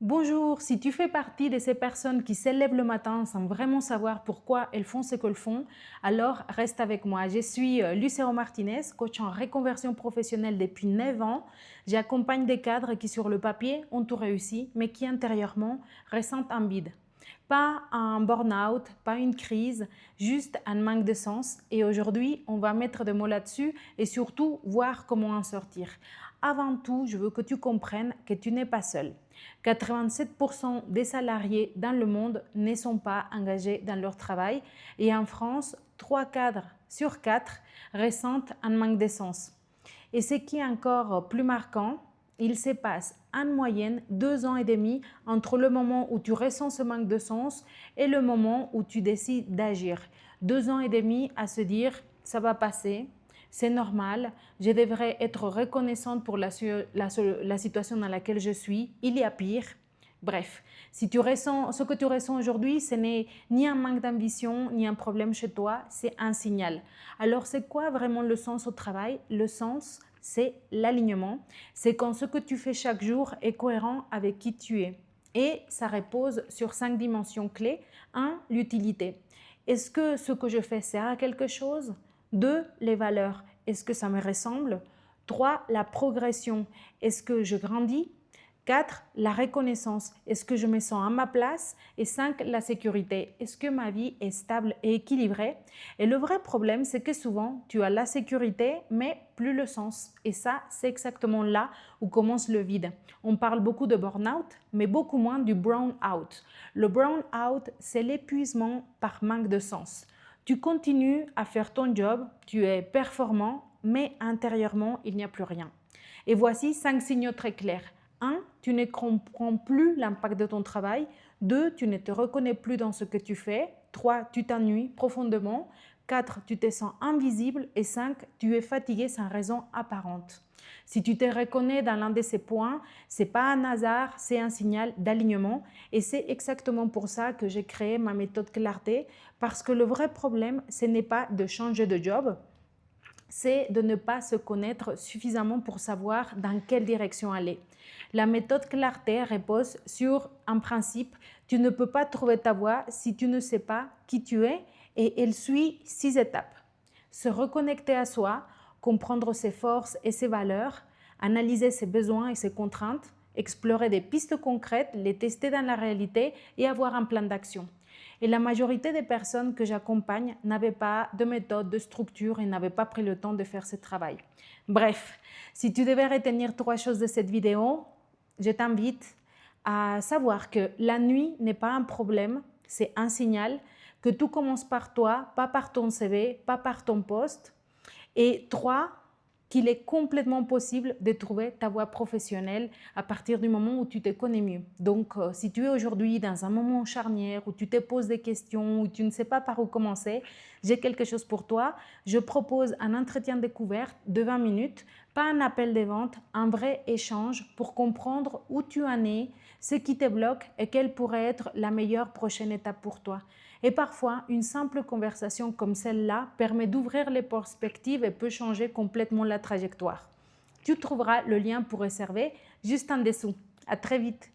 Bonjour, si tu fais partie de ces personnes qui s'élèvent le matin sans vraiment savoir pourquoi elles font ce qu'elles font, alors reste avec moi. Je suis Lucero Martinez, coach en reconversion professionnelle depuis 9 ans. J'accompagne des cadres qui sur le papier ont tout réussi, mais qui intérieurement ressentent un vide. Pas un burn-out, pas une crise, juste un manque de sens. Et aujourd'hui, on va mettre des mots là-dessus et surtout voir comment en sortir. Avant tout, je veux que tu comprennes que tu n'es pas seul. 87% des salariés dans le monde ne sont pas engagés dans leur travail et en France, 3 cadres sur 4 ressentent un manque de sens. Et ce qui est encore plus marquant, il se passe en moyenne 2 ans et demi entre le moment où tu ressens ce manque de sens et le moment où tu décides d'agir. 2 ans et demi à se dire ça va passer, c'est normal, je devrais être reconnaissante pour la situation dans laquelle je suis, il y a pire. Bref, si tu ressens ce que tu ressens aujourd'hui, ce n'est ni un manque d'ambition, ni un problème chez toi, c'est un signal. Alors, c'est quoi vraiment le sens au travail? Le sens, c'est l'alignement. C'est quand ce que tu fais chaque jour est cohérent avec qui tu es. Et ça repose sur 5 dimensions clés. 1. L'utilité. Est-ce que ce que je fais sert à quelque chose? 2. Les valeurs. Est-ce que ça me ressemble? 3. La progression. Est-ce que je grandis? 4. La reconnaissance. Est-ce que je me sens à ma place? Et 5. La sécurité. Est-ce que ma vie est stable et équilibrée? Et le vrai problème, c'est que souvent, tu as la sécurité, mais plus le sens. Et ça, c'est exactement là où commence le vide. On parle beaucoup de burn-out, mais beaucoup moins du brown-out. Le brown-out, c'est l'épuisement par manque de sens. Tu continues à faire ton job, tu es performant, mais intérieurement, il n'y a plus rien. Et voici 5 signaux très clairs. 1. Tu ne comprends plus l'impact de ton travail. 2. Tu ne te reconnais plus dans ce que tu fais. 3. Tu t'ennuies profondément. 4. Tu te sens invisible. Et 5. Tu es fatigué sans raison apparente. Si tu te reconnais dans l'un de ces points, ce n'est pas un hasard, c'est un signal d'alignement. Et c'est exactement pour ça que j'ai créé ma méthode Clarté, parce que le vrai problème, ce n'est pas de changer de job, c'est de ne pas se connaître suffisamment pour savoir dans quelle direction aller. La méthode Clarté repose sur un principe: tu ne peux pas trouver ta voie si tu ne sais pas qui tu es, et elle suit 6 étapes. Se reconnecter à soi, comprendre ses forces et ses valeurs, analyser ses besoins et ses contraintes, explorer des pistes concrètes, les tester dans la réalité et avoir un plan d'action. Et la majorité des personnes que j'accompagne n'avaient pas de méthode, de structure et n'avaient pas pris le temps de faire ce travail. Bref, si tu devais retenir 3 choses de cette vidéo, je t'invite à savoir que la nuit n'est pas un problème, c'est un signal, que tout commence par toi, pas par ton CV, pas par ton poste. Et 3, qu'il est complètement possible de trouver ta voie professionnelle à partir du moment où tu te connais mieux. Donc, si tu es aujourd'hui dans un moment charnière où tu te poses des questions, où tu ne sais pas par où commencer, j'ai quelque chose pour toi. Je propose un entretien découverte de 20 minutes, pas un appel de vente, un vrai échange pour comprendre où tu en es, ce qui te bloque et quelle pourrait être la meilleure prochaine étape pour toi. Et parfois, une simple conversation comme celle-là permet d'ouvrir les perspectives et peut changer complètement la trajectoire. Tu trouveras le lien pour réserver juste en dessous. À très vite!